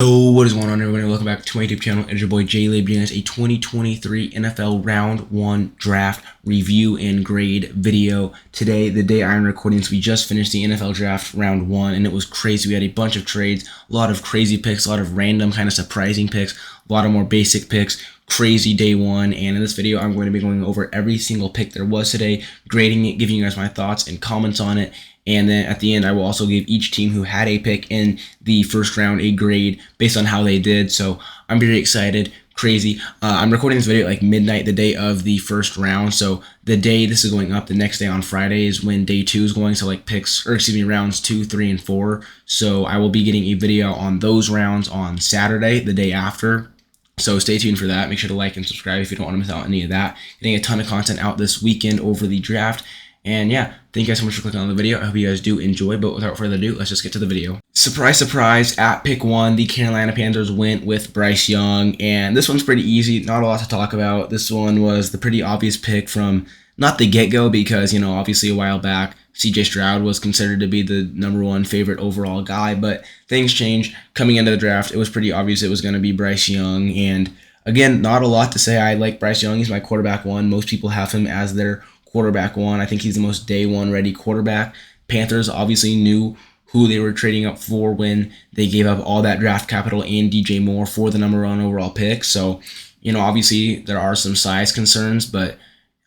Yo, what is going on, everybody? Welcome back to my YouTube channel. It's your boy J-Lib doing a 2023 NFL Round 1 Draft review and grade video. Today, the day I'm recording, so we just finished the NFL Draft Round 1, and it was crazy. We had a bunch of trades, a lot of crazy picks, a lot of random, kind of surprising picks, a lot of more basic picks. Crazy day one, and in this video I'm going to be going over every single pick there was today, grading it, giving you guys my thoughts and comments on it, and then at the end I will also give each team who had a pick in the first round a grade based on how they did. So I'm very excited. Crazy. I'm recording this video at like midnight the day of the first round, so the day this is going up, the next day on Friday is when day 2 is going, so like rounds 2, 3, and 4. So I will be getting a video on those rounds on Saturday, the day after. So stay tuned for that. Make sure to like and subscribe if you don't want to miss out on any of that. Getting a ton of content out this weekend over the draft. And yeah, thank you guys so much for clicking on the video. I hope you guys do enjoy, but without further ado, let's just get to the video. Surprise, surprise, at pick 1, the Carolina Panthers went with Bryce Young, and this one's pretty easy, not a lot to talk about. This one was the pretty obvious pick from not the get-go because, you know, obviously a while back, CJ Stroud was considered to be the #1 favorite overall guy, but things changed. Coming into the draft, it was pretty obvious it was going to be Bryce Young, and again, not a lot to say. I like Bryce Young. He's my quarterback 1. Most people have him as their quarterback 1. I think he's the most day 1 ready quarterback. Panthers obviously knew who they were trading up for when they gave up all that draft capital and DJ Moore for the #1 overall pick. So, you know, obviously there are some size concerns, but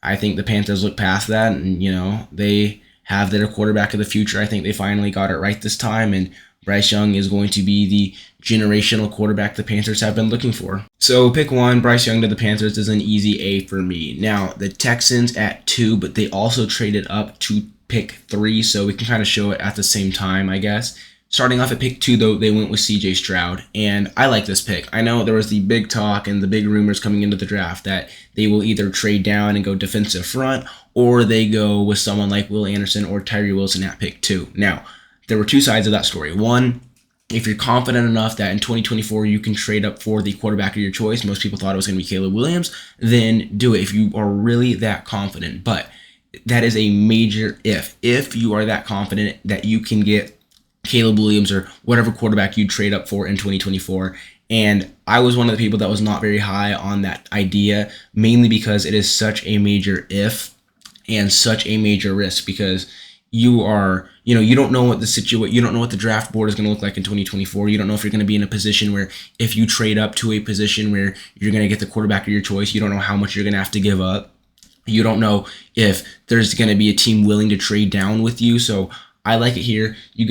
I think the Panthers look past that, and, you know, they have their quarterback of the future. I think they finally got it right this time, and Bryce Young is going to be the generational quarterback the Panthers have been looking for. So pick 1, Bryce Young to the Panthers is an easy A for me. Now, the Texans at 2, but they also traded up to pick 3, so we can kind of show it at the same time, I guess. Starting off at pick 2, though, they went with CJ Stroud, and I like this pick. I know there was the big talk and the big rumors coming into the draft that they will either trade down and go defensive front, or they go with someone like Will Anderson or Tyree Wilson at pick 2. Now, there were two sides of that story. One, if you're confident enough that in 2024 you can trade up for the quarterback of your choice, most people thought it was going to be Caleb Williams, then do it if you are really that confident. But that is a major if. If you are that confident that you can get Caleb Williams or whatever quarterback you trade up for in 2024. And I was one of the people that was not very high on that idea, mainly because it is such a major if and such a major risk, because you are, you know, you don't know what the situation, you don't know what the draft board is going to look like in 2024. You don't know if you're going to be in a position where if you trade up to a position where you're going to get the quarterback of your choice, you don't know how much you're going to have to give up. You don't know if there's going to be a team willing to trade down with you. So I like it here. You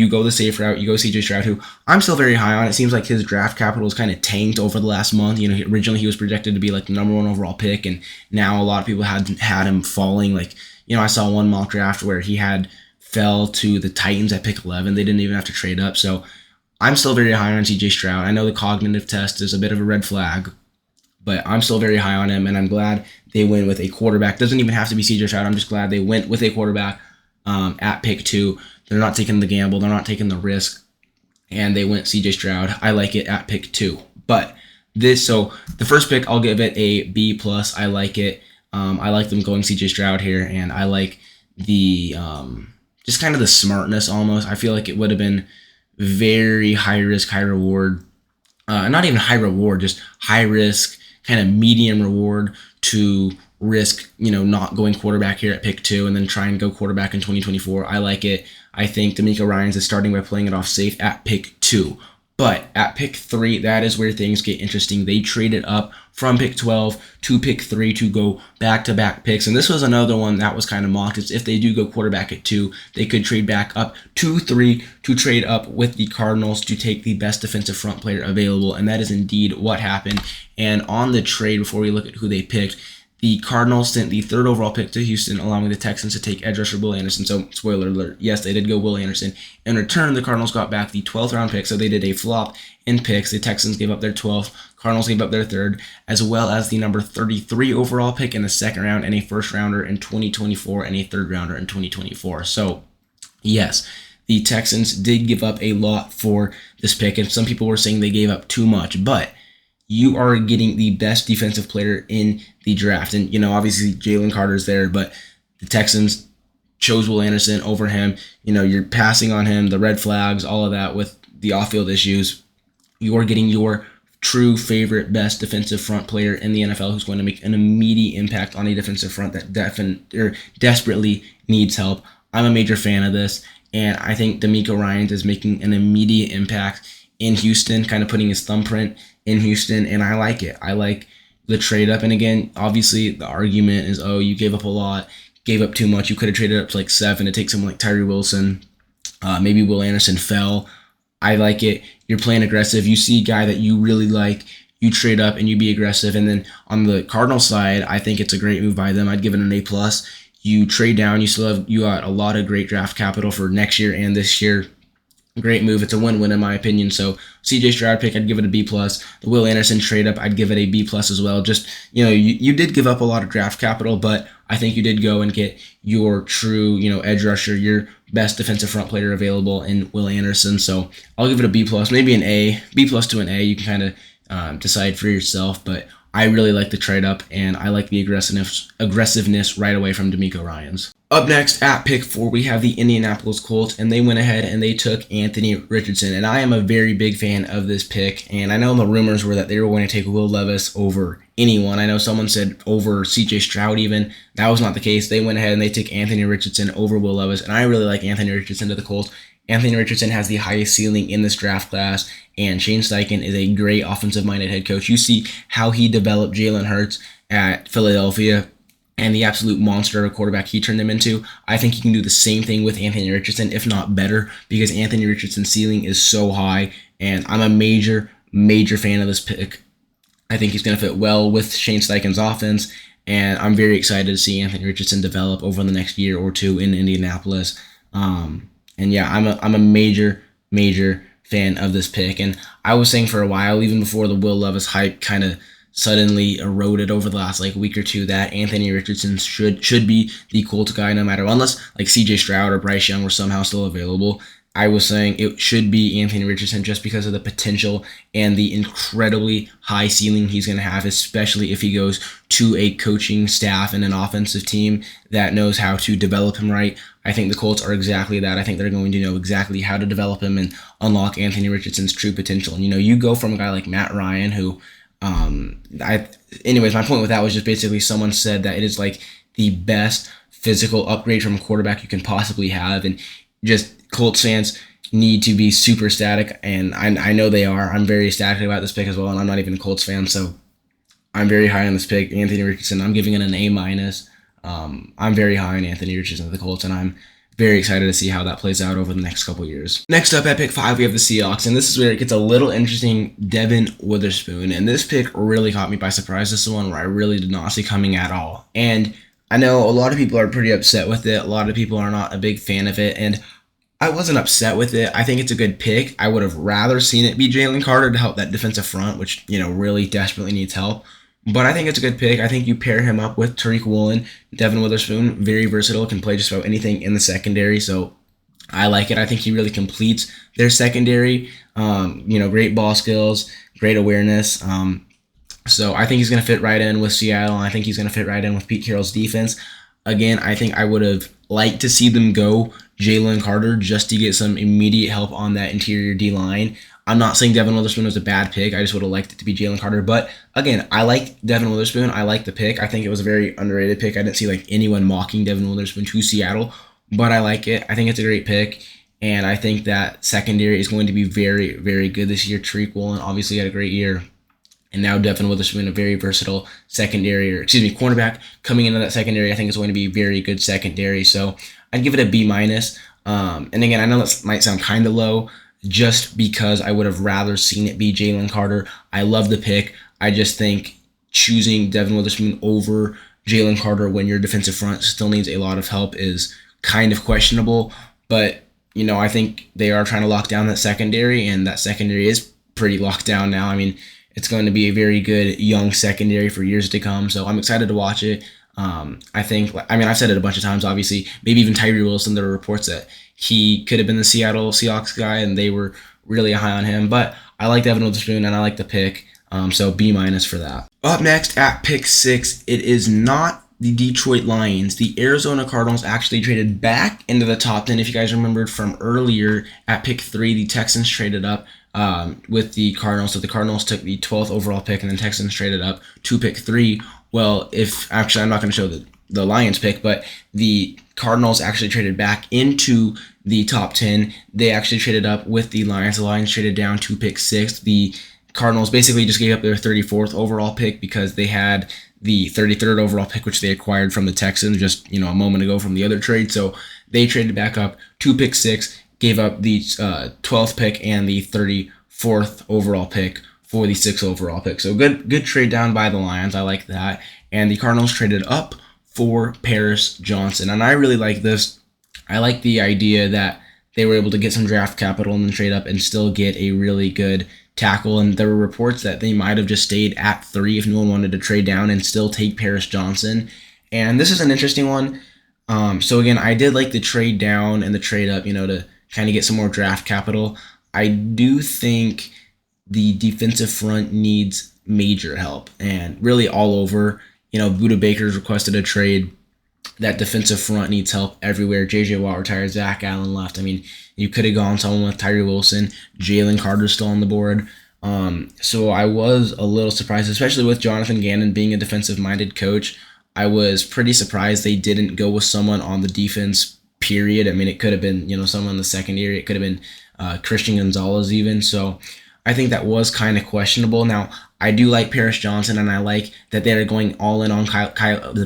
go the safe route. You go CJ Stroud, who I'm still very high on. It seems like his draft capital is kind of tanked over the last month. You know, originally he was projected to be like the #1 overall pick, and now a lot of people had him falling. Like, you know, I saw one mock draft where he fell to the Titans at pick 11. They didn't even have to trade up. So I'm still very high on CJ Stroud. I know the cognitive test is a bit of a red flag, but I'm still very high on him, and I'm glad they went with a quarterback. Doesn't even have to be CJ Stroud. I'm just glad they went with a quarterback at pick 2. They're not taking the gamble. They're not taking the risk, and they went CJ Stroud. I like it at pick 2. But so the first pick, I'll give it a B+. I like it. I like them going CJ Stroud here, and I like the just kind of the smartness almost. I feel like it would have been very high risk, high reward. Not even high reward, just high risk, kind of medium reward to risk, you know, not going quarterback here at pick 2 and then try and go quarterback in 2024. I like it. I think DeMeco Ryans is starting by playing it off safe at pick 2. But at pick 3, that is where things get interesting. They traded up from pick 12 to pick 3 to go back-to-back picks. And this was another one that was kind of mocked. Is if they do go quarterback at 2, they could trade back up to 3 to trade up with the Cardinals to take the best defensive front player available. And that is indeed what happened. And on the trade, before we look at who they picked, the Cardinals sent the 3rd overall pick to Houston, allowing the Texans to take edge rusher Will Anderson. So, spoiler alert, yes, they did go Will Anderson. In return, the Cardinals got back the 12th round pick, so they did a flop in picks. The Texans gave up their 12th, Cardinals gave up their 3rd, as well as the number 33 overall pick in the 2nd round, and a 1st rounder in 2024, and a 3rd rounder in 2024. So, yes, the Texans did give up a lot for this pick, and some people were saying they gave up too much, but you are getting the best defensive player in the draft. And, you know, obviously Jalen Carter's there, but the Texans chose Will Anderson over him. You know, you're passing on him, the red flags, all of that with the off-field issues. you are getting your true favorite, best defensive front player in the NFL who's going to make an immediate impact on a defensive front that desperately needs help. I'm a major fan of this, and I think DeMeco Ryans is making an immediate impact in Houston, kind of putting his thumbprint in Houston, and I like it. I like the trade up, and again, obviously the argument is, oh, you gave up a lot, gave up too much. You could have traded up to like 7 to take someone like Tyree Wilson. Maybe Will Anderson fell. I like it. You're playing aggressive. You see a guy that you really like, you trade up and you be aggressive. And then on the Cardinals side, I think it's a great move by them. I'd give it an A+. You trade down. You got a lot of great draft capital for next year and this year. Great move. It's a win-win in my opinion. So CJ Stroud pick, I'd give it a B+. The Will Anderson trade up, I'd give it a B+ as well. Just, you did give up a lot of draft capital, but I think you did go and get your true, edge rusher, your best defensive front player available in Will Anderson. So I'll give it a B+, maybe an A, B+ to an A. You can kind of decide for yourself, but I really like the trade up, and I like the aggressiveness right away from DeMeco Ryans. Up next, at pick 4, we have the Indianapolis Colts, and they went ahead and they took Anthony Richardson. And I am a very big fan of this pick, and I know the rumors were that they were going to take Will Levis over anyone. I know someone said over CJ Stroud even. That was not the case. They went ahead and they took Anthony Richardson over Will Levis, and I really like Anthony Richardson to the Colts. Anthony Richardson has the highest ceiling in this draft class, and Shane Steichen is a great offensive-minded head coach. You see how he developed Jalen Hurts at Philadelphia and the absolute monster of a quarterback he turned him into. I think he can do the same thing with Anthony Richardson, if not better, because Anthony Richardson's ceiling is so high, and I'm a major, major fan of this pick. I think he's going to fit well with Shane Steichen's offense, and I'm very excited to see Anthony Richardson develop over the next year or two in Indianapolis. And yeah, I'm a major, major fan of this pick. And I was saying for a while, even before the Will Levis hype kind of suddenly eroded over the last week or two, that Anthony Richardson should be the Colts guy no matter what, unless CJ Stroud or Bryce Young were somehow still available. I was saying it should be Anthony Richardson just because of the potential and the incredibly high ceiling he's going to have, especially if he goes to a coaching staff and an offensive team that knows how to develop him right. I think the Colts are exactly that. I think they're going to know exactly how to develop him and unlock Anthony Richardson's true potential. And, you go from a guy like Matt Ryan, who, anyways, my point with that was just basically someone said that it is the best physical upgrade from a quarterback you can possibly have. And just Colts fans need to be super ecstatic, and I know they are. I'm very ecstatic about this pick as well, and I'm not even a Colts fan, so I'm very high on this pick. Anthony Richardson, I'm giving it an A-. I'm very high on Anthony Richardson of the Colts, and I'm very excited to see how that plays out over the next couple years. Next up at pick 5, we have the Seahawks, and this is where it gets a little interesting. Devin Witherspoon, and this pick really caught me by surprise. This is one where I really did not see coming at all, and I know a lot of people are pretty upset with it. A lot of people are not a big fan of it, and I wasn't upset with it. I think it's a good pick. I would have rather seen it be Jalen Carter to help that defensive front, which, really desperately needs help. But I think it's a good pick. I think you pair him up with Tariq Woolen, Devin Witherspoon, very versatile, can play just about anything in the secondary. So I like it. I think he really completes their secondary. Great ball skills, great awareness. So I think he's going to fit right in with Seattle. I think he's going to fit right in with Pete Carroll's defense. Again, I think I would have liked to see them go Jalen Carter just to get some immediate help on that interior D-line. I'm not saying Devin Witherspoon was a bad pick. I just would have liked it to be Jalen Carter. But again, I like Devin Witherspoon. I like the pick. I think it was a very underrated pick. I didn't see anyone mocking Devin Witherspoon to Seattle, but I like it. I think it's a great pick. And I think that secondary is going to be very, very good this year. Tariq Woolen obviously had a great year. And now Devin Witherspoon, a very versatile cornerback coming into that secondary. I think it's going to be very good secondary. So I'd give it a B-. And again, I know that might sound kind of low just because I would have rather seen it be Jalen Carter. I love the pick. I just think choosing Devin Witherspoon over Jalen Carter when your defensive front still needs a lot of help is kind of questionable. But, I think they are trying to lock down that secondary, and that secondary is pretty locked down now. I mean, it's going to be a very good young secondary for years to come, so I'm excited to watch it. I've said it a bunch of times, obviously. Maybe even Tyree Wilson, there were reports that he could have been the Seattle Seahawks guy, and they were really high on him. But I like Devin Witherspoon, and I like the pick, so B- for that. Up next at pick 6, it is not the Detroit Lions. The Arizona Cardinals actually traded back into the top 10. If you guys remembered from earlier, at pick 3, the Texans traded up with the Cardinals. So the Cardinals took the 12th overall pick, and then Texans traded up to pick 3. Well, if actually I'm not going to show the Lions pick, but the Cardinals actually traded back into the top 10. They actually traded up with the Lions. The Lions traded down to pick 6. The Cardinals basically just gave up their 34th overall pick because they had the 33rd overall pick, which they acquired from the Texans just a moment ago from the other trade. So they traded back up to pick 6, gave up the 12th pick and the 34th overall pick for the 6th overall pick. So good trade down by the Lions. I like that. And the Cardinals traded up for Paris Johnson. And I really like this. I like the idea that they were able to get some draft capital and then trade up and still get a really good tackle. And there were reports that they might have just stayed at 3 if no one wanted to trade down and still take Paris Johnson. And this is an interesting one. So again, I did like the trade down and the trade up, to kind of get some more draft capital. I do think the defensive front needs major help, and really all over. Budda Baker's requested a trade. That defensive front needs help everywhere. J.J. Watt retired. Zach Allen left. I mean, you could have gone someone with Tyree Wilson. Jalen Carter's still on the board. So I was a little surprised, especially with Jonathan Gannon being a defensive-minded coach. I was pretty surprised they didn't go with someone on the defense, period. I mean, it could have been, someone in the secondary. It could have been Christian Gonzalez even. So I think that was kind of questionable. Now, I do like Paris Johnson, and I like that they're going all in on Kyler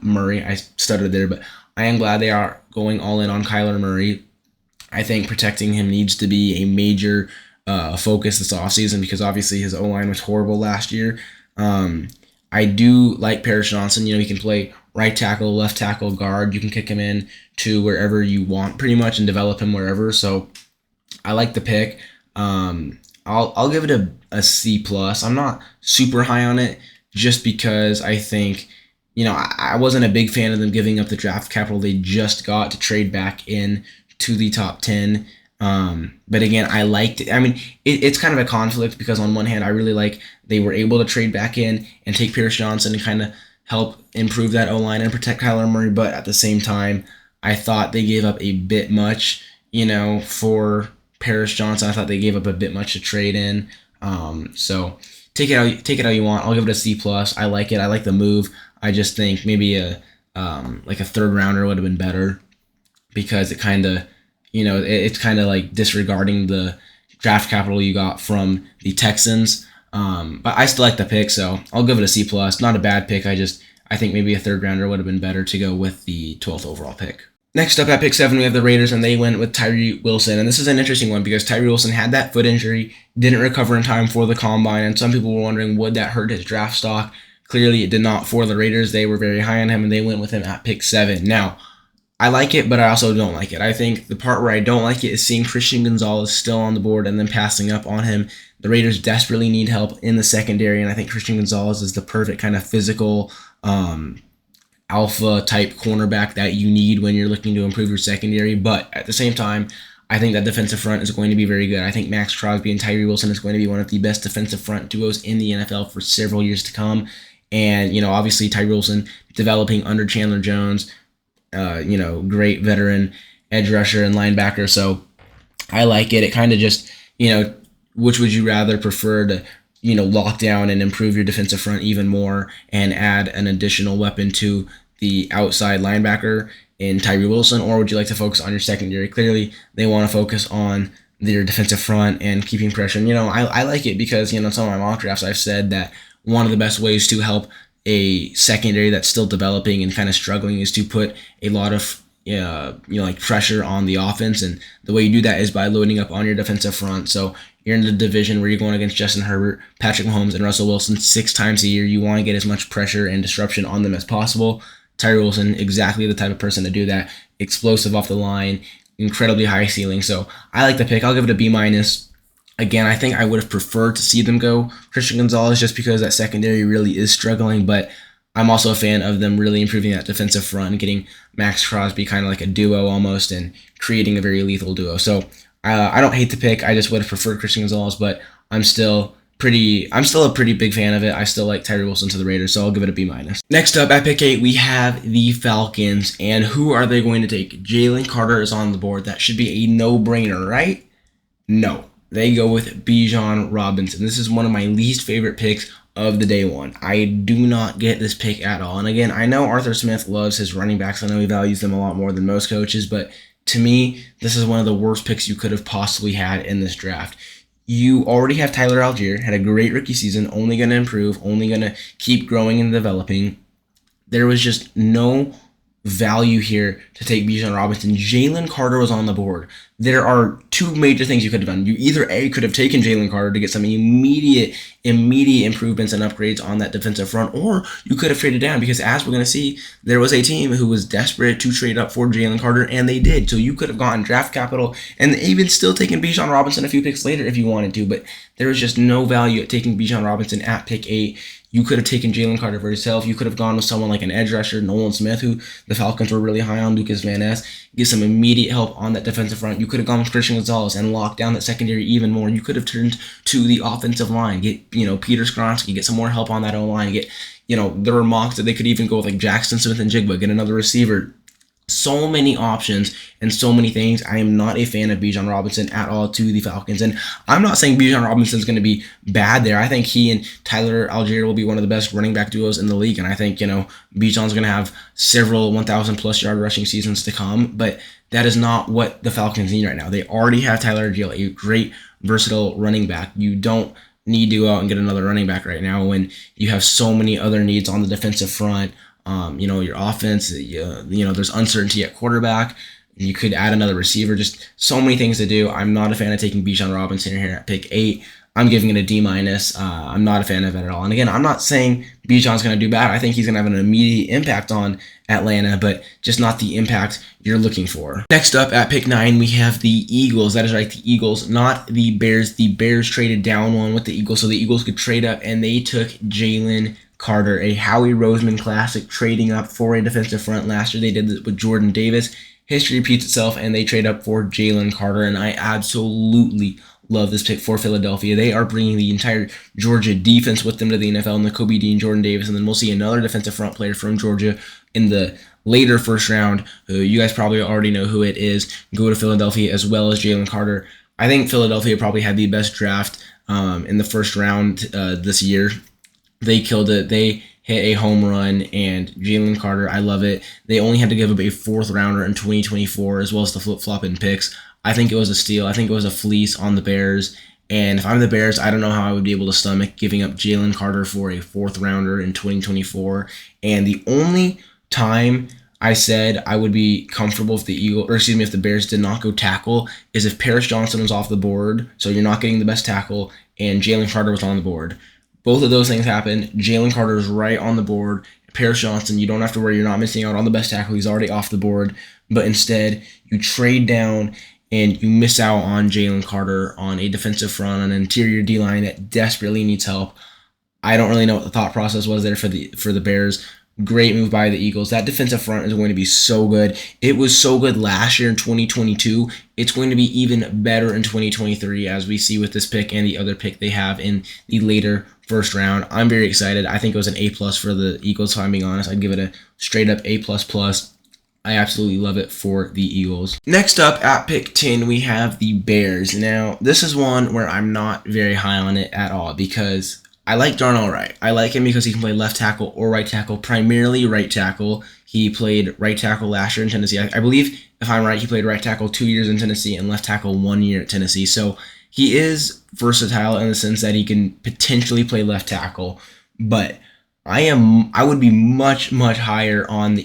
Murray. I stuttered there, but I am glad they are going all in on Kyler Murray. I think protecting him needs to be a major focus this offseason because obviously his O-line was horrible last year. I do like Paris Johnson. He can play right tackle, left tackle, guard. You can kick him in to wherever you want pretty much and develop him wherever. So I like the pick. I'll give it a C+. I'm not super high on it just because I think I wasn't a big fan of them giving up the draft capital they just got to trade back in to the top 10. But again, I liked it. I mean, it's kind of a conflict because on one hand, I really like they were able to trade back in and take Paris Johnson and kind of help improve that O-line and protect Kyler Murray. But at the same time, I thought they gave up a bit much, for Paris Johnson. I thought they gave up a bit much to trade in. So take it how you want. I'll give it a C+. I like it. I like the move. I just think maybe a third rounder would have been better because it kind of, it's kind of like disregarding the draft capital you got from the Texans. But I still like the pick, so I'll give it a C+. Not a bad pick. I think maybe a third rounder would have been better to go with the 12th overall pick. Next up at pick 7, we have the Raiders, and they went with Tyree Wilson. And this is an interesting one because Tyree Wilson had that foot injury, didn't recover in time for the combine, and some people were wondering, would that hurt his draft stock? Clearly, it did not for the Raiders. They were very high on him, and they went with him at pick 7. Now, I like it, but I also don't like it. I think the part where I don't like it is seeing Christian Gonzalez still on the board and then passing up on him. The Raiders desperately need help in the secondary, and I think Christian Gonzalez is the perfect kind of physical alpha-type cornerback that you need when you're looking to improve your secondary. But at the same time, I think that defensive front is going to be very good. I think Maxx Crosby and Tyree Wilson is going to be one of the best defensive front duos in the NFL for several years to come. And, obviously Tyree Wilson developing under Chandler Jones, great veteran edge rusher and linebacker. So I like it. It kind of just, which would you rather prefer to, lock down and improve your defensive front even more and add an additional weapon to the outside linebacker in Tyree Wilson, or would you like to focus on your secondary? Clearly, they want to focus on their defensive front and keeping pressure. And, I like it because, some of my mock drafts I've said that one of the best ways to help a secondary that's still developing and kind of struggling is to put a lot of pressure on the offense, and the way you do that is by loading up on your defensive front. So you're in the division where you're going against Justin Herbert, Patrick Mahomes, and Russell Wilson 6 times a year. You want to get as much pressure and disruption on them as possible. Tyree Wilson, exactly the type of person to do that. Explosive off the line, incredibly high ceiling. So I like the pick. I'll give it a B-. Again, I think I would have preferred to see them go Christian Gonzalez just because that secondary really is struggling, but I'm also a fan of them really improving that defensive front and getting Maxx Crosby kind of like a duo almost and creating a very lethal duo. So I don't hate the pick. I just would have preferred Christian Gonzalez, but I'm still a pretty big fan of it. I still like Tyree Wilson to the Raiders, so I'll give it a B-. Next up at pick 8, we have the Falcons, and who are they going to take? Jalen Carter is on the board. That should be a no-brainer, right? No, they go with Bijan Robinson. This is one of my least favorite picks of the day one. I do not get this pick at all. And again, I know Arthur Smith loves his running backs. I know he values them a lot more than most coaches, but to me, this is one of the worst picks you could have possibly had in this draft. You already have Tyler Algier, had a great rookie season, only going to improve, only going to keep growing and developing. There was just no value here to take Bijan Robinson. Jalen Carter was on the board. There are two major things you could have done. You either A, could have taken Jalen Carter to get some immediate improvements and upgrades on that defensive front, or you could have traded down because, as we're going to see, there was a team who was desperate to trade up for Jalen Carter, and they did. So you could have gotten draft capital and even still taken Bijan Robinson a few picks later if you wanted to, but there was just no value at taking Bijan Robinson at pick 8. You could have taken Jalen Carter for yourself. You could have gone with someone like an edge rusher, Nolan Smith, who the Falcons were really high on, Lucas Van Ness, get some immediate help on that defensive front. You could have gone with Christian Gonzalez and locked down that secondary even more. You could have turned to the offensive line, get Peter Skronsky, get some more help on that O-line, get there were mocks that they could even go with like Jackson Smith and Jigba, get another receiver. So many options and so many things. I am not a fan of Bijan Robinson at all to the Falcons. And I'm not saying Bijan Robinson is going to be bad there. I think he and Tyler Algier will be one of the best running back duos in the league. And I think, Bijan's going to have several 1,000 plus yard rushing seasons to come. But that is not what the Falcons need right now. They already have Tyler Algier, a great, versatile running back. You don't need to go out and get another running back right now when you have so many other needs on the defensive front. Your offense, there's uncertainty at quarterback. You could add another receiver, just so many things to do. I'm not a fan of taking Bijan Robinson here at pick 8. I'm giving it a D-. I'm not a fan of it at all. And again, I'm not saying Bijan's going to do bad. I think he's going to have an immediate impact on Atlanta, but just not the impact you're looking for. Next up at pick 9, we have the Eagles. That is right, the Eagles, not the Bears. The Bears traded down one with the Eagles, so the Eagles could trade up, and they took Jalen Carter, a Howie Roseman classic, trading up for a defensive front. Last year they did this with Jordan Davis. History repeats itself, and they trade up for Jalen Carter, and I absolutely love this pick for Philadelphia. They are bringing the entire Georgia defense with them to the NFL, and the Kobe Dean, Jordan Davis, and then we'll see another defensive front player from Georgia in the later first round, who you guys probably already know who it is, go to Philadelphia, as well as Jalen Carter. I think Philadelphia probably had the best draft in the first round this year. They killed it. They hit a home run, and Jalen Carter, I love it. They only had to give up a 4th rounder in 2024, as well as the flip-flop in picks. I think it was a steal. I think it was a fleece on the Bears. And if I'm the Bears, I don't know how I would be able to stomach giving up Jalen Carter for a 4th rounder in 2024. And the only time I said I would be comfortable if if the Bears did not go tackle is if Paris Johnson was off the board, so you're not getting the best tackle, and Jalen Carter was on the board. Both of those things happened. Jalen Carter is right on the board. Paris Johnson, you don't have to worry. You're not missing out on the best tackle. He's already off the board. But instead, you trade down and you miss out on Jalen Carter on a defensive front, on an interior D-line that desperately needs help. I don't really know what the thought process was there for the Bears. Great move by the Eagles. That defensive front is going to be so good. It was so good last year in 2022. It's going to be even better in 2023, as we see with this pick and the other pick they have in the later first round. I'm very excited. I think it was an A+ for the Eagles, if I'm being honest. I'd give it a straight up A++. I absolutely love it for the Eagles. Next up at pick 10, we have the Bears. Now, this is one where I'm not very high on it at all because I like Darnell Wright. I like him because he can play left tackle or right tackle, primarily right tackle. He played right tackle last year in Tennessee. I believe, if I'm right, he played right tackle 2 years in Tennessee and left tackle 1 year at Tennessee. So he is versatile in the sense that he can potentially play left tackle, but I would be much, much higher on the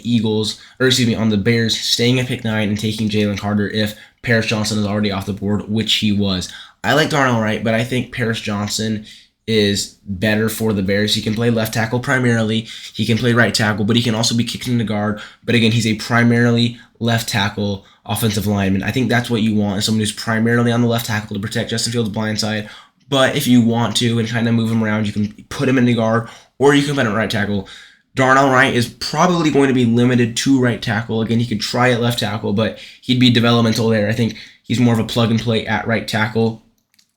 on the Bears staying at pick 9 and taking Jalen Carter if Paris Johnson is already off the board, which he was. I like Darnell Wright, but I think Paris Johnson is better for the Bears. He can play left tackle primarily. He can play right tackle, but he can also be kicked into guard. But again, he's a primarily left tackle offensive lineman. I think that's what you want, is someone who's primarily on the left tackle to protect Justin Fields' blind side. But if you want to and kind of move him around, you can put him in the guard or you can put him at right tackle. Darnell Wright is probably going to be limited to right tackle. Again, he could try at left tackle, but he'd be developmental there. I think he's more of a plug and play at right tackle.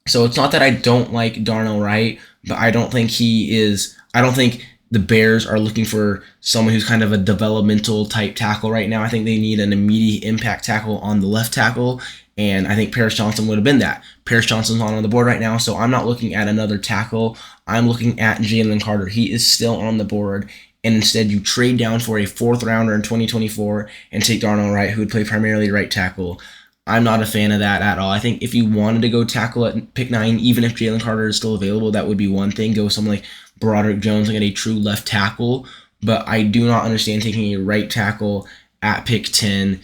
So it's not that I don't like Darnell Wright, but I don't think the Bears are looking for someone who's kind of a developmental type tackle right now. I think they need an immediate impact tackle on the left tackle. and I think Paris Johnson would have been that. Paris Johnson's not on the board right now, so I'm not looking at another tackle. I'm looking at Jalen Carter. He is still on the board, and instead you trade down for a 4th rounder in 2024 and take Darnell Wright, who would play primarily right tackle. I'm not a fan of that at all. I think if you wanted to go tackle at pick 9, even if Jalen Carter is still available, that would be one thing. Go with someone like Broderick Jones and get a true left tackle. But I do not understand taking a right tackle at pick 10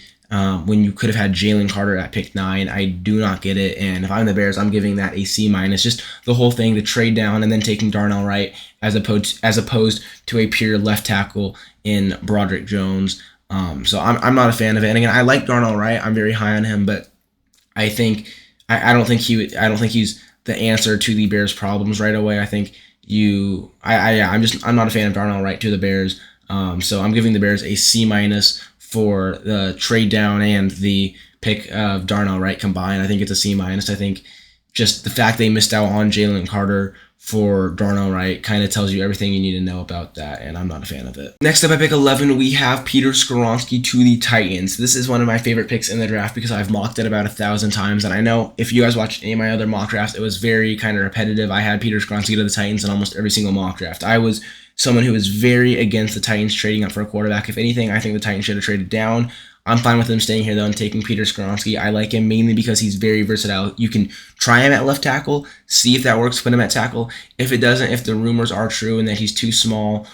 when you could have had Jalen Carter at pick 9. I do not get it. And if I'm the Bears, I'm giving that a C-. Just the whole thing, the trade down and then taking Darnell Wright as opposed to a pure left tackle in Broderick Jones. So I'm not a fan of it. And again, I like Darnell Wright. I'm very high on him, but I don't think he's the answer to the Bears' problems right away. I think I'm not a fan of Darnell Wright to the Bears. So I'm giving the Bears a C- for the trade down and the pick of Darnell Wright combined. I think it's a C-. I think just the fact they missed out on Jalen Carter for Darnell Wright kind of tells you everything you need to know about that, and I'm not a fan of it. Next up at pick 11, we have Peter Skoronski to the Titans. This is one of my favorite picks in the draft because I've mocked it about 1,000 times, and I know if you guys watched any of my other mock drafts, it was very kind of repetitive. I had Peter Skoronski to the Titans in almost every single mock draft. I was someone who was very against the Titans trading up for a quarterback. If anything, I think the Titans should have traded down. I'm fine with him staying here, though, and taking Peter Skoronski. I like him mainly because he's very versatile. You can try him at left tackle, see if that works, put him at tackle. If it doesn't, if the rumors are true and that he's too small,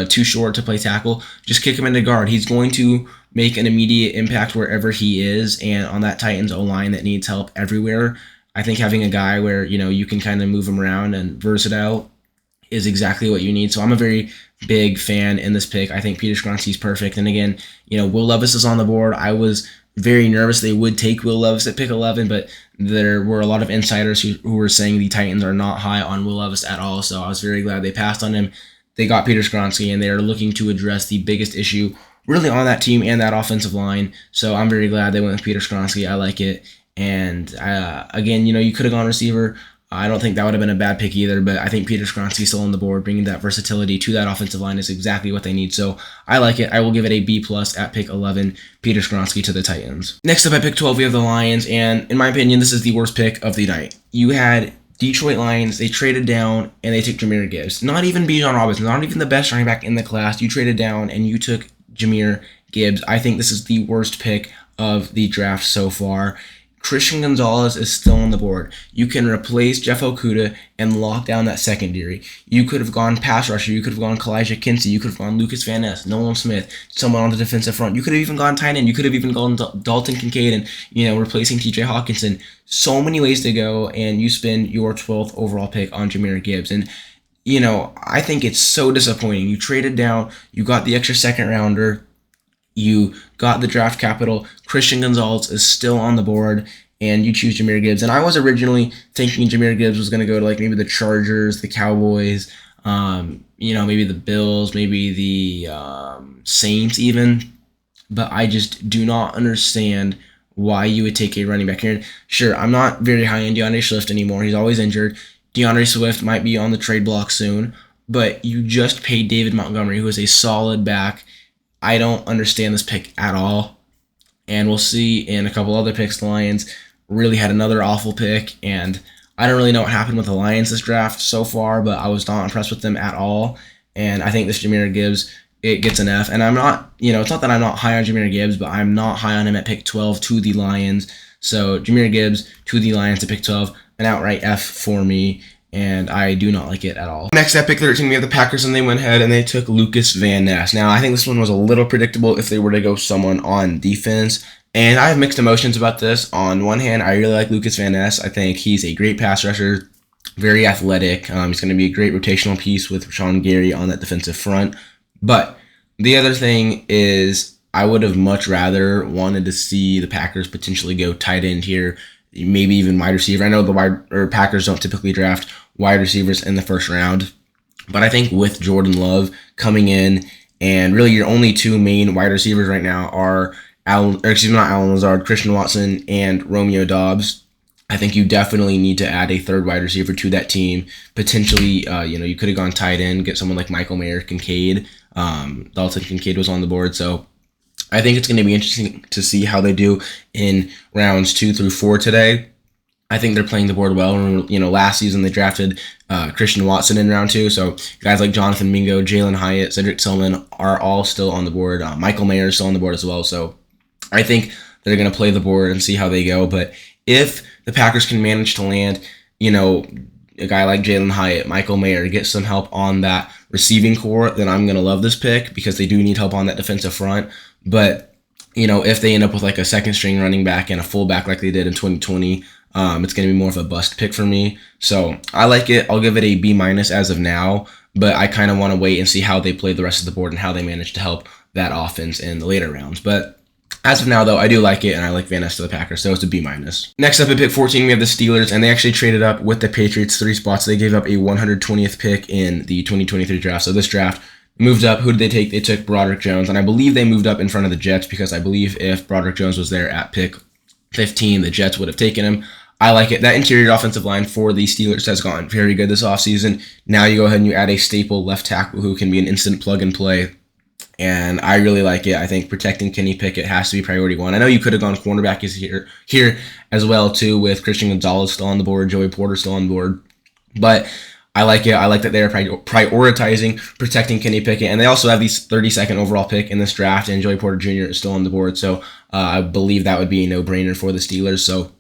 too short to play tackle, just kick him into guard. He's going to make an immediate impact wherever he is, and on that Titans O-line that needs help everywhere, I think having a guy where, you can kind of move him around and versatile is exactly what you need. So I'm a very big fan in this pick. I think Peter Skoronski is perfect. And again, Will Levis is on the board. I was very nervous they would take Will Levis at pick 11, but there were a lot of insiders who were saying the Titans are not high on Will Levis at all. So I was very glad they passed on him. They got Peter Skoronski, and they are looking to address the biggest issue really on that team and that offensive line. So I'm very glad they went with Peter Skoronski. I like it. And again, you could have gone receiver. I don't think that would have been a bad pick either, but I think Peter Skoronski still on the board, bringing that versatility to that offensive line is exactly what they need. So I like it. I will give it a B+ at pick 11, Peter Skoronski to the Titans. Next up at pick 12, we have the Lions, and in my opinion, this is the worst pick of the night. You had Detroit Lions, they traded down, and they took Jahmyr Gibbs. Not even Bijan Robinson, not even the best running back in the class. You traded down, and you took Jahmyr Gibbs. I think this is the worst pick of the draft so far. Christian Gonzalez is still on the board. You can replace Jeff Okudah and lock down that secondary. You could have gone pass rusher. You could have gone Kalijah Kinsey. You could have gone Lucas Van Ness, Nolan Smith, someone on the defensive front. You could have even gone tight end. You could have even gone Dalton Kincaid and replacing TJ Hawkinson. So many ways to go, and you spend your 12th overall pick on Jahmyr Gibbs. And I think it's so disappointing. You traded down. You got the extra second rounder. You got the draft capital. Christian Gonzalez is still on the board, and you choose Jahmyr Gibbs. And I was originally thinking Jahmyr Gibbs was going to go to maybe the Chargers, the Cowboys, maybe the Bills, maybe the Saints even. But I just do not understand why you would take a running back here. Sure, I'm not very high on DeAndre Swift anymore. He's always injured. DeAndre Swift might be on the trade block soon, but you just paid David Montgomery, who is a solid back. I don't understand this pick at all. And we'll see in a couple other picks. The Lions really had another awful pick, and I don't really know what happened with the Lions this draft so far, but I was not impressed with them at all. And I think this Jahmyr Gibbs, it gets an F. And I'm not, it's not that I'm not high on Jahmyr Gibbs, but I'm not high on him at pick 12 to the Lions. So Jahmyr Gibbs to the Lions at pick 12, an outright F for me. And I do not like it at all. Next at pick 13, we have the Packers, and they went ahead and they took Lucas Van Ness. Now, I think this one was a little predictable if they were to go someone on defense. And I have mixed emotions about this. On one hand, I really like Lucas Van Ness. I think he's a great pass rusher, very athletic. He's going to be a great rotational piece with Rashawn Gary on that defensive front. But the other thing is I would have much rather wanted to see the Packers potentially go tight end here, maybe even wide receiver. I know the Packers don't typically draft wide receivers in the first round, but I think with Jordan Love coming in, and really your only two main wide receivers right now are not Allen Lazard, Christian Watson, and Romeo Doubs. I think you definitely need to add a third wide receiver to that team. Potentially, you could have gone tight end, get someone like Michael Mayer, Kincaid. Dalton Kincaid was on the board, so I think it's going to be interesting to see how they do in rounds 2 through 4 today. I think they're playing the board well. Last season they drafted Christian Watson in round 2, so guys like Jonathan Mingo, Jalen Hyatt, Cedric Tillman are all still on the board. Michael Mayer is still on the board as well, so I think they're going to play the board and see how they go. But if the Packers can manage to land, a guy like Jalen Hyatt, Michael Mayer, get some help on that receiving core, then I'm going to love this pick because they do need help on that defensive front. But, if they end up with like a second string running back and a fullback like they did in 2020, it's going to be more of a bust pick for me. So I like it. I'll give it a B- as of now, but I kind of want to wait and see how they play the rest of the board and how they manage to help that offense in the later rounds. But as of now, though, I do like it, and I like Van Ness to the Packers, so it's a B-. Next up at pick 14, we have the Steelers, and they actually traded up with the Patriots 3 spots. They gave up a 120th pick in the 2023 draft. So this draft moved up. Who did they take? They took Broderick Jones, and I believe they moved up in front of the Jets because I believe if Broderick Jones was there at pick 15, the Jets would have taken him. I like it. That interior offensive line for the Steelers has gone very good this offseason. Now you go ahead and you add a staple left tackle who can be an instant plug and play. And I really like it. I think protecting Kenny Pickett has to be priority 1. I know you could have gone cornerback here as well, too, with Christian Gonzalez still on the board, Joey Porter still on the board. But I like it. I like that they're prioritizing protecting Kenny Pickett. And they also have the 32nd overall pick in this draft, and Joey Porter Jr. is still on the board. So I believe that would be a no-brainer for the Steelers. So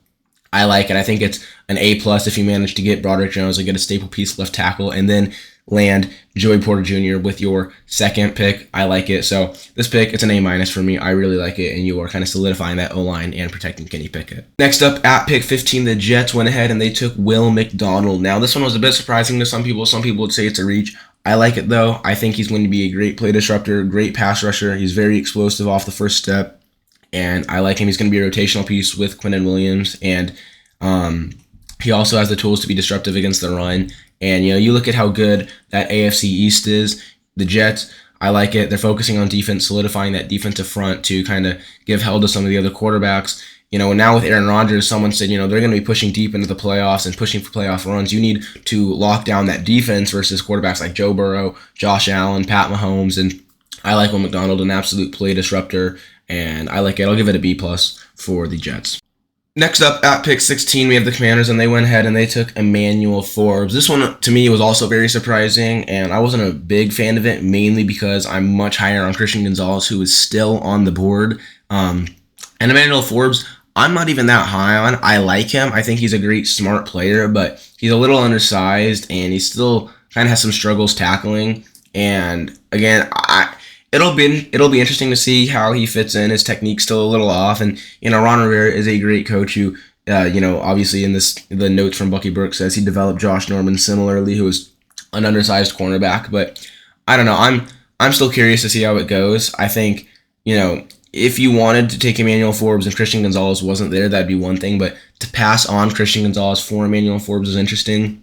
I like it. I think it's an A+ if you manage to get Broderick Jones and get a staple piece left tackle, and then land Joey Porter Jr. with your second pick. I like it. So this pick, it's an A- for me. I really like it, and you are kind of solidifying that O-line and protecting Kenny Pickett. Next up, at pick 15, the Jets went ahead and they took Will McDonald. Now, this one was a bit surprising to some people. Some people would say it's a reach. I like it, though. I think he's going to be a great play disruptor, great pass rusher. He's very explosive off the first step, and I like him. He's going to be a rotational piece with Quinnen Williams, and he also has the tools to be disruptive against the run. And, you look at how good that AFC East is, the Jets, I like it. They're focusing on defense, solidifying that defensive front to kind of give hell to some of the other quarterbacks. And now with Aaron Rodgers, someone said, they're going to be pushing deep into the playoffs and pushing for playoff runs. You need to lock down that defense versus quarterbacks like Joe Burrow, Josh Allen, Pat Mahomes. And I like Will McDonald, an absolute play disruptor, and I like it. I'll give it a B+ for the Jets. Next up, at pick 16, we have the Commanders, and they went ahead and they took Emmanuel Forbes. This one, to me, was also very surprising, and I wasn't a big fan of it, mainly because I'm much higher on Christian Gonzalez, who is still on the board. And Emmanuel Forbes, I'm not even that high on. I like him. I think he's a great, smart player, but he's a little undersized, and he still kind of has some struggles tackling. And, again, It'll be interesting to see how he fits in. His technique's still a little off, and Ron Rivera is a great coach who, obviously the notes from Bucky Brooks says he developed Josh Norman similarly, who was an undersized cornerback. But I don't know. I'm still curious to see how it goes. I think if you wanted to take Emmanuel Forbes and Christian Gonzalez wasn't there, that'd be one thing. But to pass on Christian Gonzalez for Emmanuel Forbes is interesting.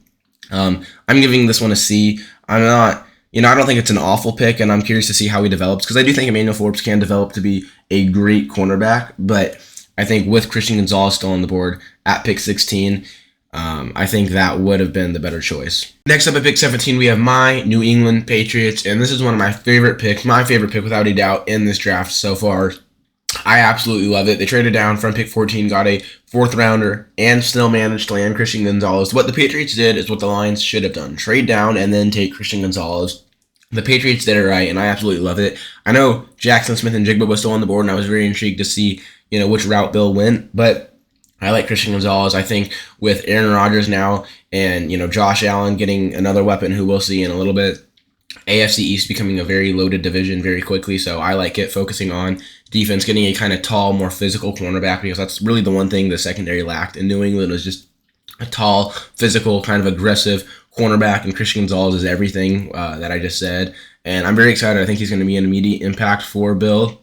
I'm giving this one a C. I'm not. I don't think it's an awful pick, and I'm curious to see how he develops, because I do think Emmanuel Forbes can develop to be a great cornerback, but I think with Christian Gonzalez still on the board at pick 16, I think that would have been the better choice. Next up at pick 17, we have my New England Patriots, and this is one of my favorite pick without a doubt in this draft so far. I absolutely love it. They traded down from pick 14, got a 4th rounder, and still managed to land Christian Gonzalez. What the Patriots did is what the Lions should have done. Trade down and then take Christian Gonzalez. The Patriots did it right, and I absolutely love it. I know Jackson Smith-Njigba was still on the board, and I was very intrigued to see, which route Bill went, but I like Christian Gonzalez. I think with Aaron Rodgers now and, Josh Allen getting another weapon who we'll see in a little bit, AFC East becoming a very loaded division very quickly, so I like it, focusing on defense, getting a kind of tall, more physical cornerback, because that's really the one thing the secondary lacked in New England, was just a tall, physical, kind of aggressive cornerback, and Christian Gonzalez is everything that I just said, and I'm very excited. I think he's going to be an immediate impact for Bill.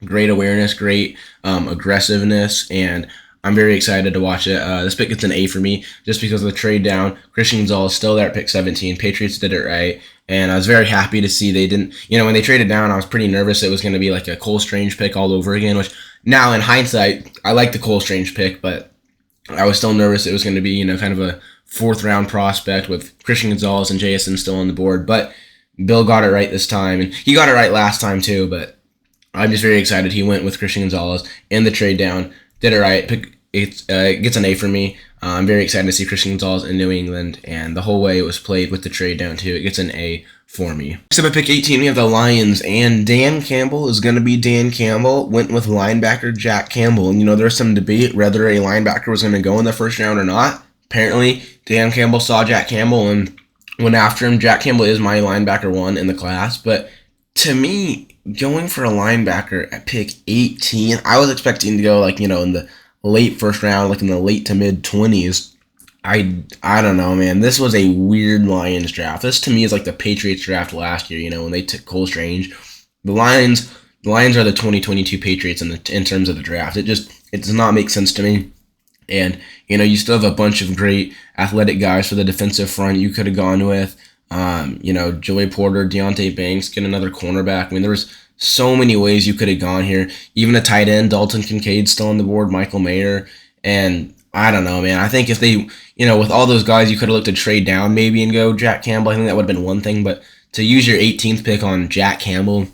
Great awareness, great aggressiveness, and I'm very excited to watch it. This pick gets an A for me just because of the trade down. Christian Gonzalez still there at pick 17. Patriots did it right, and I was very happy to see they didn't, when they traded down, I was pretty nervous it was going to be like a Cole Strange pick all over again, which now in hindsight, I like the Cole Strange pick, but I was still nervous it was going to be, kind of a 4th round prospect with Christian Gonzalez and JSN still on the board. But Bill got it right this time, and he got it right last time too, but I'm just very excited he went with Christian Gonzalez in the trade down. Did it right. It gets an A for me. I'm very excited to see Christian Gonzalez in New England, and the whole way it was played with the trade down too. It gets an A for me. Next up at pick 18, we have the Lions, and Dan Campbell is going to be Dan Campbell. Went with linebacker Jack Campbell, and there's some debate whether a linebacker was going to go in the first round or not. Apparently, Dan Campbell saw Jack Campbell and went after him. Jack Campbell is my linebacker 1 in the class, but to me, going for a linebacker at pick 18, I was expecting to go in the late first round, in the late to mid 20s. I don't know, man. This was a weird Lions draft. This to me is like the Patriots draft last year, when they took Cole Strange. The Lions are the 2022 Patriots in terms of the draft. It does not make sense to me. And you still have a bunch of great athletic guys for the defensive front you could have gone with. Joey Porter, Deontay Banks, get another cornerback. There was so many ways you could have gone here. Even a tight end, Dalton Kincaid still on the board, Michael Mayer. And I don't know, man. I think if they, with all those guys, you could have looked to trade down maybe and go Jack Campbell. I think that would have been one thing. But to use your 18th pick on Jack Campbell,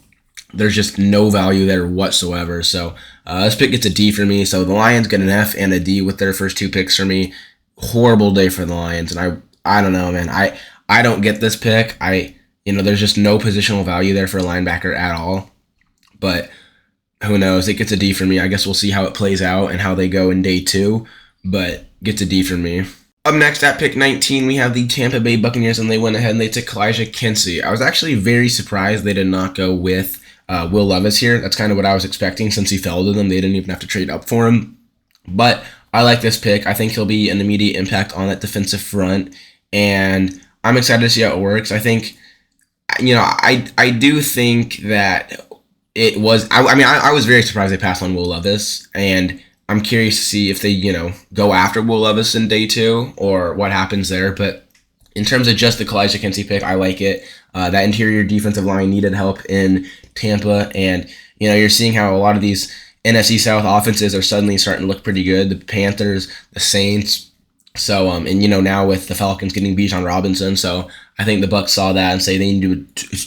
there's just no value there whatsoever. So this pick gets a D for me. So the Lions get an F and a D with their first 2 picks for me. Horrible day for the Lions. And I don't know, man. I don't get this pick. There's just no positional value there for a linebacker at all. But who knows? It gets a D for me. I guess we'll see how it plays out and how they go in day 2. But gets a D for me. Up next at pick 19, we have the Tampa Bay Buccaneers, and they went ahead and they took Kalijah Kinsey. I was actually very surprised they did not go with Will Levis here. That's kind of what I was expecting since he fell to them. They didn't even have to trade up for him. But I like this pick. I think he'll be an immediate impact on that defensive front, and I'm excited to see how it works. I think, I do think that it was. I was very surprised they passed on Will Levis, and I'm curious to see if they, go after Will Levis in day 2 or what happens there. But in terms of just the Kalijah Kinsey pick, I like it. That interior defensive line needed help in Tampa, and you're seeing how a lot of these NFC South offenses are suddenly starting to look pretty good. The Panthers, the Saints. So, now with the Falcons getting Bijan Robinson, so I think the Bucs saw that and say they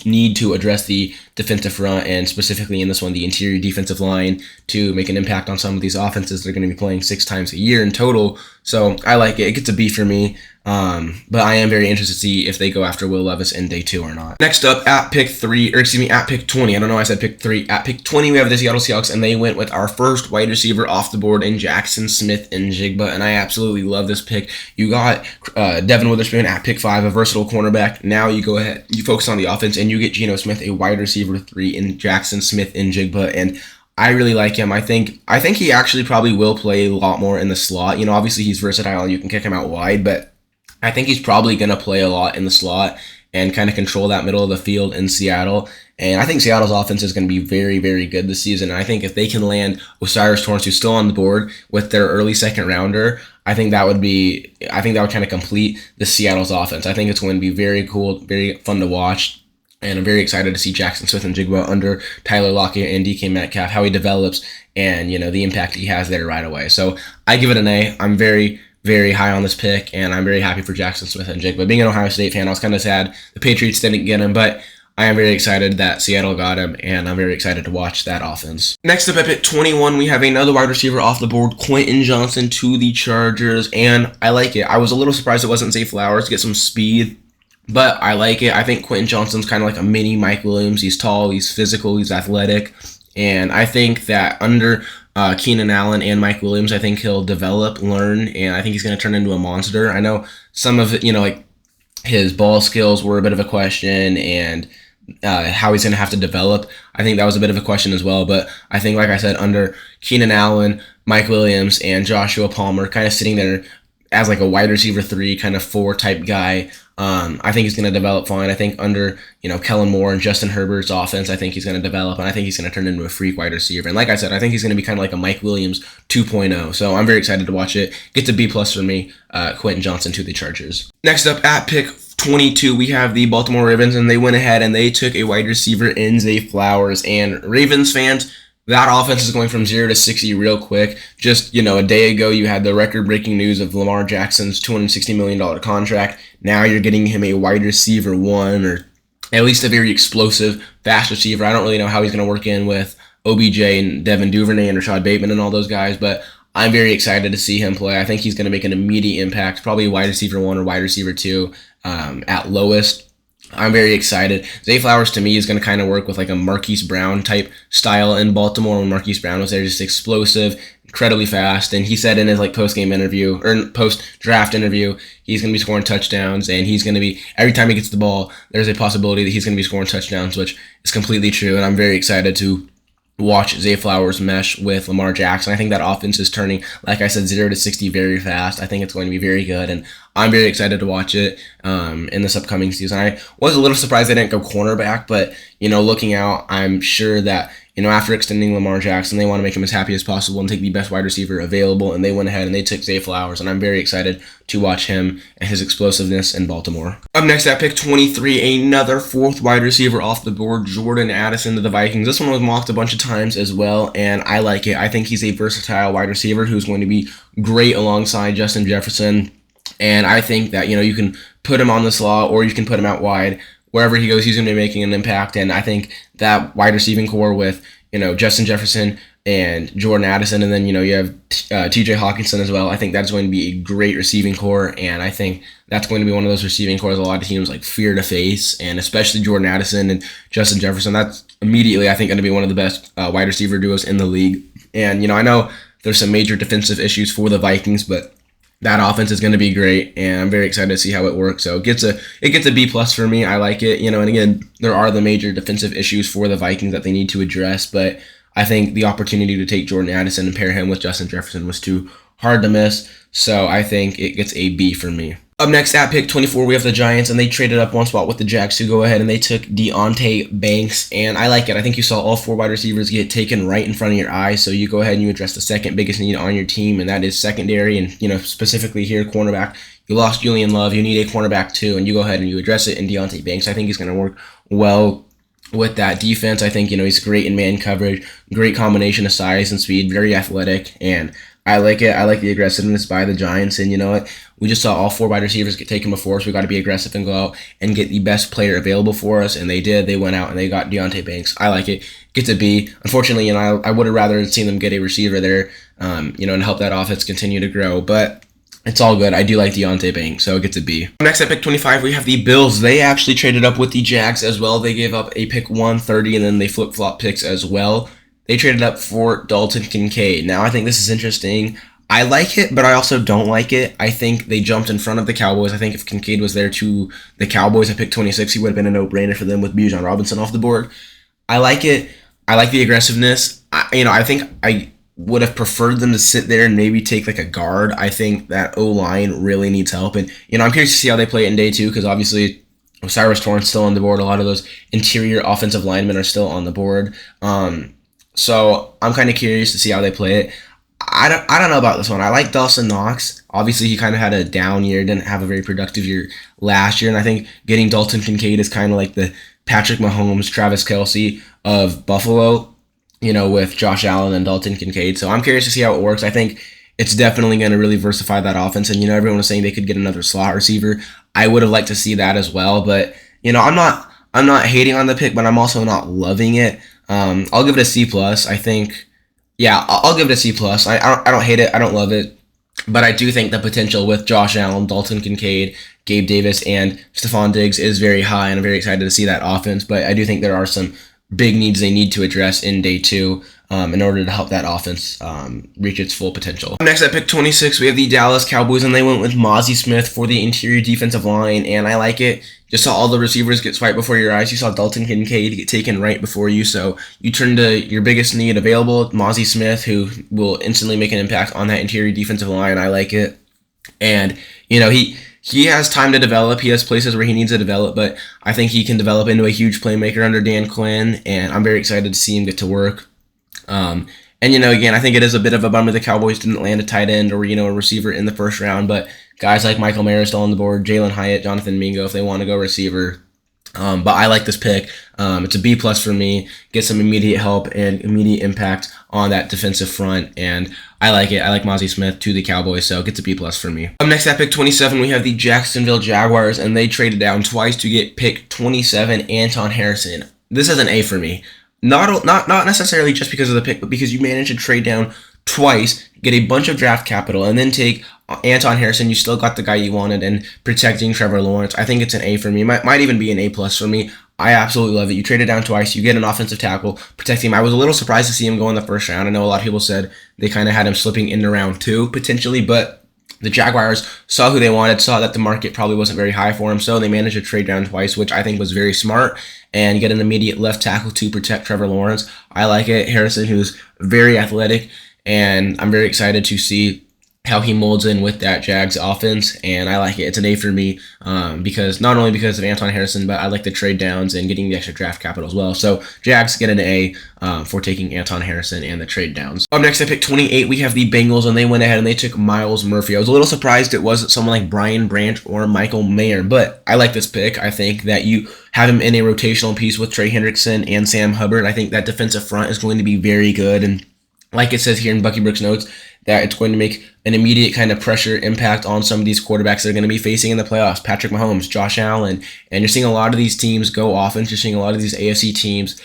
need to address the defensive front, and specifically in this one, the interior defensive line, to make an impact on some of these offenses. They're going to be playing 6 times a year in total, so I like it. It gets a B for me, but I am very interested to see if they go after Will Levis in day 2 or not. Next up, at pick 20. I don't know why I said pick 3. At pick 20, we have the Seattle Seahawks, and they went with our first wide receiver off the board in Jackson Smith-Njigba, and I absolutely love this pick. You got Devin Witherspoon at pick 5, a versatile cornerback. Now you go ahead, you focus on the offense, and you get Geno Smith, a wide receiver 3 in Jackson Smith-Njigba, and I really like him. I think he actually probably will play a lot more in the slot. Obviously he's versatile and you can kick him out wide, but I think he's probably going to play a lot in the slot and kind of control that middle of the field in Seattle. And I think Seattle's offense is going to be very, very good this season. And I think if they can land O'Cyrus Torrence, who's still on the board, with their early second rounder, I think that would kind of complete the Seattle's offense. I think it's going to be very cool, very fun to watch. And I'm very excited to see Jackson Smith-Njigba under Tyler Lockett and DK Metcalf, how he develops and, the impact he has there right away. So I give it an A. I'm very, very high on this pick, and I'm very happy for Jackson Smith-Njigba. Being an Ohio State fan, I was kind of sad the Patriots didn't get him, but I am very excited that Seattle got him, and I'm very excited to watch that offense. Next up at pick 21, we have another wide receiver off the board, Quentin Johnson to the Chargers, and I like it. I was a little surprised it wasn't Zay Flowers to get some speed, but I like it. I think Quentin Johnson's kind of like a mini Mike Williams. He's tall, he's physical, he's athletic. And I think that under Keenan Allen and Mike Williams, I think he'll develop, learn, and I think he's going to turn into a monster. I know some of it, his ball skills were a bit of a question, and how he's going to have to develop. I think that was a bit of a question as well. But I think, like I said, under Keenan Allen, Mike Williams, and Joshua Palmer, kind of sitting there as like a wide receiver 3, kind of 4 type guy, I think he's going to develop fine. I think under, Kellen Moore and Justin Herbert's offense, I think he's going to develop, and I think he's going to turn into a freak wide receiver. And like I said, I think he's going to be kind of like a Mike Williams 2.0. So I'm very excited to watch it. Gets a B+ for me, Quentin Johnson to the Chargers. Next up at pick 22, we have the Baltimore Ravens, and they went ahead and they took a wide receiver in Zay Flowers. And Ravens fans, that offense is going from 0 to 60 real quick. Just, a day ago, you had the record-breaking news of Lamar Jackson's $260 million contract. Now you're getting him a wide receiver 1, or at least a very explosive, fast receiver. I don't really know how he's going to work in with OBJ and Devin Duvernay and Rashad Bateman and all those guys, but I'm very excited to see him play. I think he's going to make an immediate impact, probably wide receiver 1 or wide receiver 2 at lowest. I'm very excited. Zay Flowers to me is going to kind of work with like a Marquise Brown type style in Baltimore when Marquise Brown was there, just explosive, incredibly fast. And he said in his like post-game interview or post-draft interview, he's going to be scoring touchdowns, and he's going to be, every time he gets the ball, there's a possibility that he's going to be scoring touchdowns, which is completely true. And I'm very excited to watch Zay Flowers mesh with Lamar Jackson. I think that offense is turning, like I said, 0 to 60 very fast. I think it's going to be very good, and I'm very excited to watch it in this upcoming season. I was a little surprised they didn't go cornerback, but, looking out, I'm sure that, after extending Lamar Jackson, they want to make him as happy as possible and take the best wide receiver available, and they went ahead and they took Zay Flowers, and I'm very excited to watch him and his explosiveness in Baltimore. Up next at pick 23, another 4th wide receiver off the board, Jordan Addison to the Vikings. This one was mocked a bunch of times as well, and I like it. I think he's a versatile wide receiver who's going to be great alongside Justin Jefferson, and I think that, you can put him on the slot or you can put him out wide. Wherever he goes, he's going to be making an impact, and I think that wide receiving core with, Justin Jefferson and Jordan Addison, and then, you have TJ Hawkinson as well. I think that's going to be a great receiving core, and I think that's going to be one of those receiving cores a lot of teams like fear to face, and especially Jordan Addison and Justin Jefferson. That's immediately, I think, going to be one of the best wide receiver duos in the league. And, I know there's some major defensive issues for the Vikings, but that offense is going to be great, and I'm very excited to see how it works. So it gets a B+ for me. I like it, and again, there are the major defensive issues for the Vikings that they need to address, but I think the opportunity to take Jordan Addison and pair him with Justin Jefferson was too hard to miss. So I think it gets a B for me. Up next at pick 24, we have the Giants, and they traded up one spot with the Jags to go ahead, and they took Deonte Banks, and I like it. I think you saw all 4 wide receivers get taken right in front of your eyes, so you go ahead and you address the second biggest need on your team, and that is secondary, and, specifically here, cornerback. You lost Julian Love. You need a cornerback too, and you go ahead and you address it in Deonte Banks. I think he's going to work well with that defense. I think, he's great in man coverage, great combination of size and speed, very athletic, and I like it. I like the aggressiveness by the Giants, and you know what? We just saw all 4 wide receivers get taken before, so we got to be aggressive and go out and get the best player available for us, and they did. They went out and they got Deonte Banks. I like it. Gets a B. Unfortunately, I would have rather seen them get a receiver there, and help that offense continue to grow, but it's all good. I do like Deonte Banks, so it gets a B. Next at pick 25, we have the Bills. They actually traded up with the Jags as well. They gave up a pick 130, and then they flip-flop picks as well. They traded up for Dalton Kincaid. Now, I think this is interesting. I like it, but I also don't like it. I think they jumped in front of the Cowboys. I think if Kincaid was there to the Cowboys at pick 26, he would have been a no-brainer for them with Bijan Robinson off the board. I like it. I like the aggressiveness. I think I would have preferred them to sit there and maybe take like a guard. I think that O-line really needs help. And, I'm curious to see how they play it in day 2 because obviously Cyrus Torrence still on the board. A lot of those interior offensive linemen are still on the board. So I'm kind of curious to see how they play it. I don't know about this one. I like Dawson Knox. Obviously, he kind of had a down year, didn't have a very productive year last year, and I think getting Dalton Kincaid is kind of like the Patrick Mahomes, Travis Kelce of Buffalo, with Josh Allen and Dalton Kincaid. So I'm curious to see how it works. I think it's definitely going to really versify that offense, and everyone was saying they could get another slot receiver. I would have liked to see that as well, but I'm not hating on the pick, but I'm also not loving it. I'll give it a C+. I think, I'll give it a C+. I don't hate it. I don't love it. But I do think the potential with Josh Allen, Dalton Kincaid, Gabe Davis, and Stephon Diggs is very high, and I'm very excited to see that offense. But I do think there are some big needs they need to address in day 2 in order to help that offense reach its full potential. Next at pick 26, we have the Dallas Cowboys, and they went with Mazi Smith for the interior defensive line, and I like it. Just saw all the receivers get swiped before your eyes. You saw Dalton Kincaid get taken right before you, so you turned to your biggest need available, Mazi Smith, who will instantly make an impact on that interior defensive line. I like it. And, he has time to develop. He has places where he needs to develop, but I think he can develop into a huge playmaker under Dan Quinn, and I'm very excited to see him get to work. And, again, I think it is a bit of a bummer the Cowboys didn't land a tight end or, a receiver in the first round, but guys like Michael Mayer still on the board, Jalen Hyatt, Jonathan Mingo, if they want to go receiver. But I like this pick. It's a B+ for me. Get some immediate help and immediate impact on that defensive front, and I like it. I like Mazi Smith to the Cowboys, so it gets a B+ for me. Up next at pick 27, we have the Jacksonville Jaguars, and they traded down twice to get pick 27, Anton Harrison. This is an A for me. not necessarily just because of the pick, but because you managed to trade down twice, get a bunch of draft capital, and then take Anton Harrison. You still got the guy you wanted, and protecting Trevor Lawrence. I think it's an A for me. Might even be an A plus for me. I absolutely love it. You traded down twice. You get an offensive tackle, protecting him. I was a little surprised to see him go in the first round. I know a lot of people said they kind of had him slipping into round 2 potentially, but the Jaguars saw who they wanted, saw that the market probably wasn't very high for him, so they managed to trade down twice, which I think was very smart, and get an immediate left tackle to protect Trevor Lawrence. I like it. Harrison, who's very athletic, and I'm very excited to see how he molds in with that Jags offense, and I like it. It's an A for me because not only because of Anton Harrison, but I like the trade downs and getting the extra draft capital as well. So Jags get an A for taking Anton Harrison and the trade downs. Up next, at pick 28, we have the Bengals, and they went ahead and they took Myles Murphy. I was a little surprised it wasn't someone like Brian Branch or Michael Mayer, but I like this pick. I think that you have him in a rotational piece with Trey Hendrickson and Sam Hubbard. I think that defensive front is going to be very good, and like it says here in Bucky Brooks' notes, that it's going to make an immediate kind of pressure impact on some of these quarterbacks that are going to be facing in the playoffs. Patrick Mahomes, Josh Allen, and you're seeing a lot of these teams go offense. You're seeing a lot of these AFC teams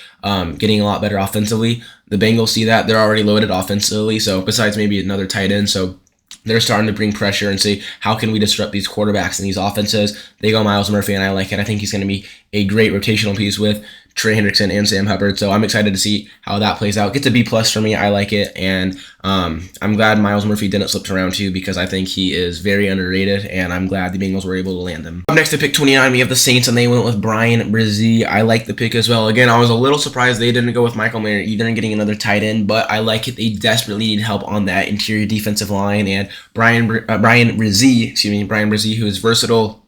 getting a lot better offensively. The Bengals see that. They're already loaded offensively, so besides maybe another tight end, so they're starting to bring pressure and say, how can we disrupt these quarterbacks and these offenses? They go Myles Murphy, and I like it. I think he's going to be a great rotational piece with Trey Hendrickson and Sam Hubbard. So I'm excited to see how that plays out. Gets a B plus for me. I like it, and I'm glad Myles Murphy didn't slip to round 2 because I think he is very underrated, and I'm glad the Bengals were able to land him. Up next to pick 29, we have the Saints, and they went with Bryan Bresee. I like the pick as well. Again, I was a little surprised they didn't go with Michael Mayer either in getting another tight end, but I like it. They desperately need help on that interior defensive line, and Bryan Bresee, who is versatile.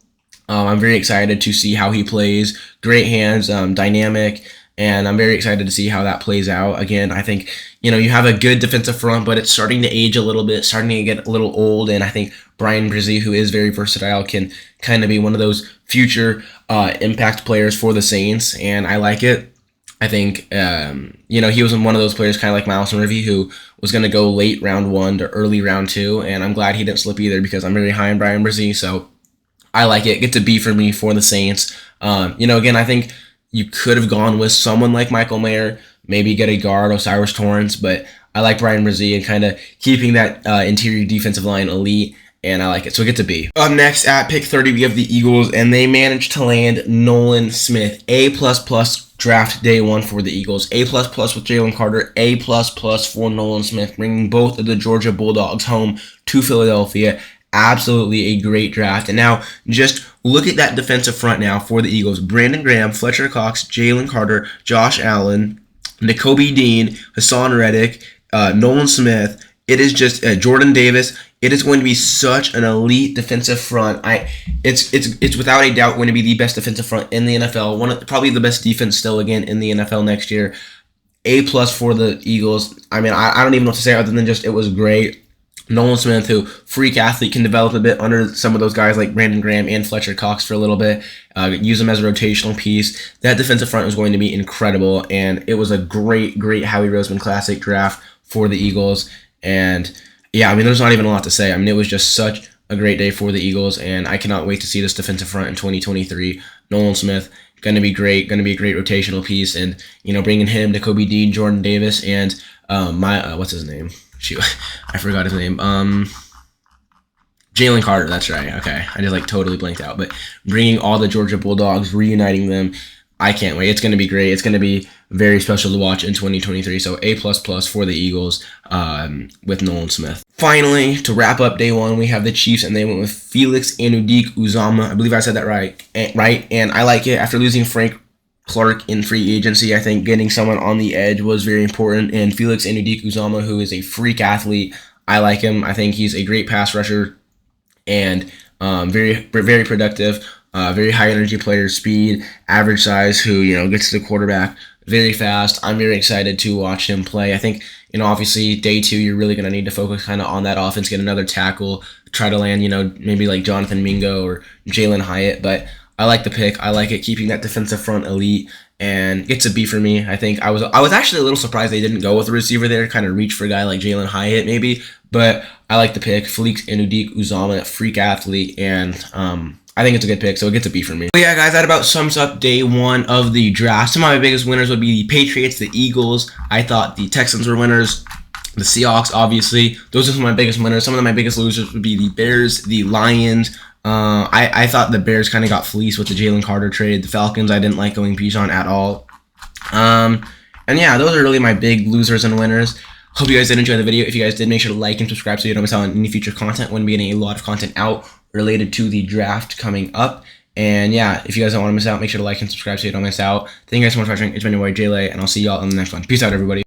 I'm very excited to see how he plays. Great hands, dynamic, and I'm very excited to see how that plays out. Again, I think, you have a good defensive front, but it's starting to age a little bit, starting to get a little old, and I think Bryan Bresee, who is very versatile, can kind of be one of those future impact players for the Saints, and I like it. I think, he was one of those players kind of like Myles Murphy who was going to go late round 1 to early round 2, and I'm glad he didn't slip either because I'm very high on Bryan Bresee, so I like it. Gets a B for me for the Saints. Again, I think you could have gone with someone like Michael Mayer, maybe get a guard, O'Cyrus Torrence, but I like Bryan Bresee and kind of keeping that interior defensive line elite, and I like it. So it gets a B. Up next at pick 30, we have the Eagles, and they managed to land Nolan Smith. A++ draft day 1 for the Eagles. A++ with Jalen Carter. A++ for Nolan Smith, bringing both of the Georgia Bulldogs home to Philadelphia. Absolutely a great draft. And now just look at that defensive front now for the Eagles. Brandon Graham, Fletcher Cox, Jalen Carter, Josh Allen, Nakobe Dean, Hassan Reddick, Nolan Smith. It is just Jordan Davis. It is going to be such an elite defensive front. It's without a doubt going to be the best defensive front in the NFL. Probably the best defense still again in the NFL next year. A+ for the Eagles. I mean, I don't even know what to say other than just it was great. Nolan Smith, who freak athlete, can develop a bit under some of those guys like Brandon Graham and Fletcher Cox for a little bit. Use them as a rotational piece. That defensive front was going to be incredible, and it was a great Howie Roseman Classic draft for the Eagles. And yeah, I mean, there's not even a lot to say. I mean, it was just such a great day for the Eagles, and I cannot wait to see this defensive front in 2023. Nolan Smith, going to be great, going to be a great rotational piece, and bringing him, Nakobe Dean, Jordan Davis, and what's his name? Shoot, I forgot his name. Jalen Carter, that's right. Okay, I just totally blanked out. But bringing all the Georgia Bulldogs, reuniting them, I can't wait. It's going to be great. It's going to be very special to watch in 2023. So A++ for the Eagles with Nolan Smith. Finally, to wrap up day 1, we have the Chiefs, and they went with Felix Anudike-Uzomah. I believe I said that right. And I like it. After losing Frank Clark in free agency, I think getting someone on the edge was very important, and Felix Anudike-Uzomah, who is a freak athlete, I like him. I think he's a great pass rusher and very productive, very high energy player, speed, average size, who gets to the quarterback very fast. I'm very excited to watch him play. I think obviously day 2 you're really going to need to focus kind of on that offense, get another tackle, try to land maybe like Jonathan Mingo or Jalen Hyatt, but I like the pick. I like it, keeping that defensive front elite, and gets a B for me. I think I was actually a little surprised they didn't go with a receiver there, kind of reach for a guy like Jalen Hyatt maybe, but I like the pick. Felix Anudike-Uzomah, freak athlete, and I think it's a good pick, so it gets a B for me. But yeah, guys, that about sums up day one of the draft. Some of my biggest winners would be the Patriots, the Eagles. I thought the Texans were winners. The Seahawks, obviously. Those are some of my biggest winners. Some of my biggest losers would be the Bears, the Lions. I thought the Bears kind of got fleeced with the Jalen Carter trade. The Falcons, I didn't like going Bijan at all. And yeah, those are really my big losers and winners. Hope you guys did enjoy the video. If you guys did, make sure to like and subscribe so you don't miss out on any future content. We're going to be getting a lot of content out related to the draft coming up. And yeah, if you guys don't want to miss out, make sure to like and subscribe so you don't miss out. Thank you guys so much for watching. It's been your boy, Jay Lay, and I'll see y'all in the next one. Peace out, everybody.